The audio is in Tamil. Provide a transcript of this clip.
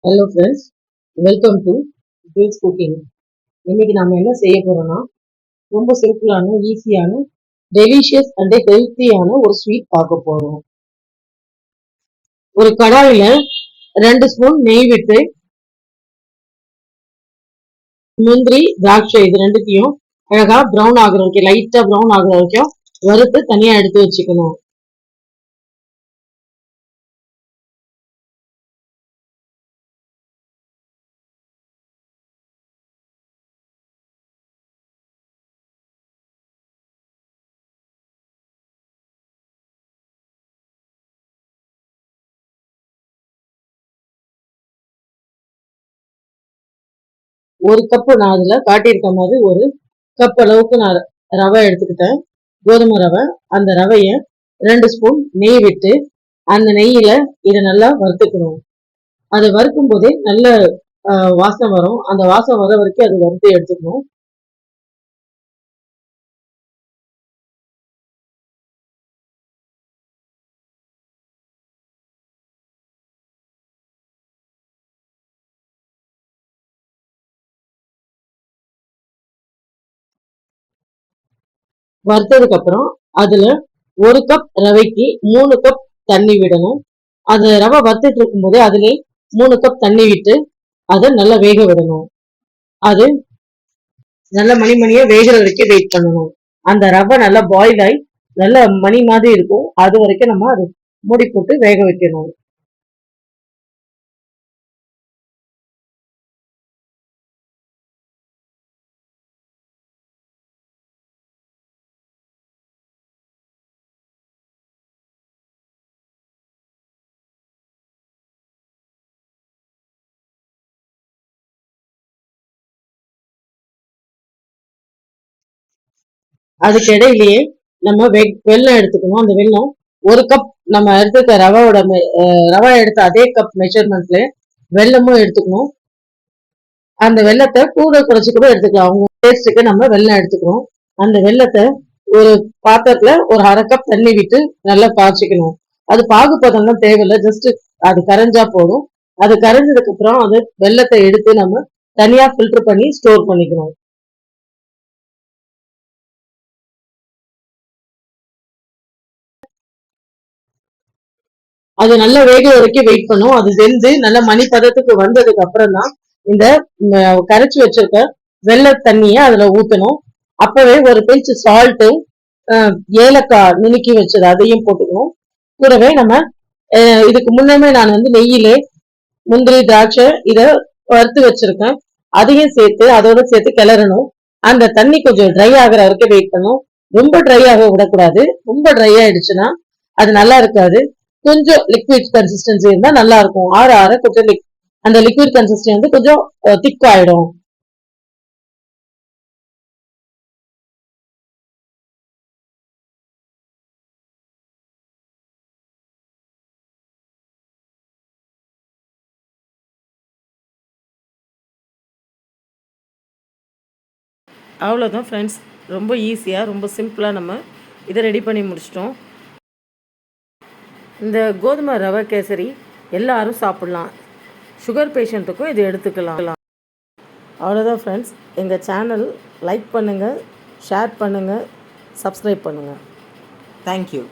Hello friends, welcome to Gills cooking. இன்னைக்கு நம்ம என்ன செய்ய போறோம்னா ரொம்ப சிம்பிளான ஈஸியான டெலிஷியஸ் அண்ட் ஹெல்த்தியான ஒரு ஸ்வீட் பார்க்க போறோம். ஒரு கடாயில 2 ஸ்பூன் நெய் விட்டு முந்திரி திராட்சை இது ரெண்டுத்தையும் அழகா ப்ரௌன் ஆகுற வரைக்கும் லைட்டா ப்ரௌன் ஆகுற வரைக்கும் வறுத்து தனியா எடுத்து வச்சுக்கணும். ஒரு கப்பு நான் அதுல காட்டியிருக்க மாதிரி ஒரு கப் அளவுக்கு நான் ரவை எடுத்துக்கிட்டேன், கோதுமை ரவை. அந்த ரவைய 2 ஸ்பூன் நெய் விட்டு அந்த நெய்யில இதை நல்லா வறுத்துக்கணும். அதை வறுக்கும் போதே நல்ல வாசம் வரும். அந்த வாசம் வர வரைக்கும் அது வறுத்து எடுத்துக்கணும். வறுத்ததுக்கு அப்புறம் அதுல 1 கப் ரவைக்கு 3 கப் தண்ணி விடணும். அந்த ரவை வறுத்துட்டு இருக்கும் போதே அதுல 3 கப் தண்ணி விட்டு அதை நல்லா வேக விடணும். அது நல்ல மணிமணியா வேகிற வரைக்கும் வெயிட் பண்ணணும். அந்த ரவை நல்லா பாயில் ஆகி நல்ல மணி மாதிரி இருக்கும். அது வரைக்கும் நம்ம அது மூடி போட்டு வேக வைக்கணும். அதுக்கு இடையிலேயே நம்ம வெல்லம் எடுத்துக்கணும். அந்த வெல்லம் 1 கப் நம்ம எடுத்துக்க ரவை எடுத்த அதே கப் மெஷர்மெண்ட்ல வெல்லமும் எடுத்துக்கணும். அந்த வெல்லத்தை கூட குறைச்சி கூட எடுத்துக்கலாம். அவங்க டேஸ்ட்டுக்கு நம்ம வெல்லம் எடுத்துக்கணும். அந்த வெல்லத்தை ஒரு பாத்திரத்துல ஒரு 1/2 கப் தண்ணி விட்டு நல்லா காய்ச்சிக்கணும். அது பாகுபதம்லாம் தேவையில்லை, ஜஸ்ட் அது கரைஞ்சா போதும். அது கரைஞ்சதுக்கு அப்புறம் அது வெல்லத்தை எடுத்து நம்ம தனியா ஃபில்டர் பண்ணி ஸ்டோர் பண்ணிக்கணும். அது நல்லா வேக வரைக்கும் வெயிட் பண்ணும். அது வெந்து நல்ல மணி பதத்துக்கு வந்ததுக்கு அப்புறம் தான் இந்த கரைச்சி வச்சிருக்க வெள்ளை தண்ணிய அதுல ஊத்தணும். அப்பவே ஒரு பிஞ்ச் சால்ட்டு, ஏலக்காய் நுணுக்கி வச்சது அதையும் போட்டுக்கணும். கூடவே நம்ம இதுக்கு முன்னமே நான் வந்து நெய்யிலே முந்திரி திராட்சை இத வறுத்து வச்சிருக்கேன், அதையும் சேர்த்து அதோட சேர்த்து கிளறணும். அந்த தண்ணி கொஞ்சம் ட்ரை ஆகுற வரைக்கும் வெயிட் பண்ணும். ரொம்ப ட்ரை ஆக விடக்கூடாது. ரொம்ப ட்ரை ஆயிடுச்சுன்னா அது நல்லா இருக்காது. கொஞ்சம் லிக்விட் கன்சிஸ்டன்சி இருந்தா நல்லா இருக்கும். ஆற ஆற கொஞ்சம் அந்த லிக்விட் கன்சிஸ்டன்சி வந்து கொஞ்சம் திக் ஆயிடும். அவ்வளோதான் ஃப்ரெண்ட்ஸ், ரொம்ப ஈஸியாக ரொம்ப சிம்பிளாக நம்ம இதை ரெடி பண்ணி முடிச்சிட்டோம். இந்த கோதுமை ரவை கேசரி எல்லாரும் சாப்பிட்லாம். சுகர் பேஷண்ட்டுக்கும் இது எடுத்துக்கலாம். அவ்வளோதான் ஃப்ரெண்ட்ஸ், எங்கள் சேனல் லைக் பண்ணுங்கள், ஷேர் பண்ணுங்கள், சப்ஸ்கிரைப் பண்ணுங்கள். தேங்க்யூ.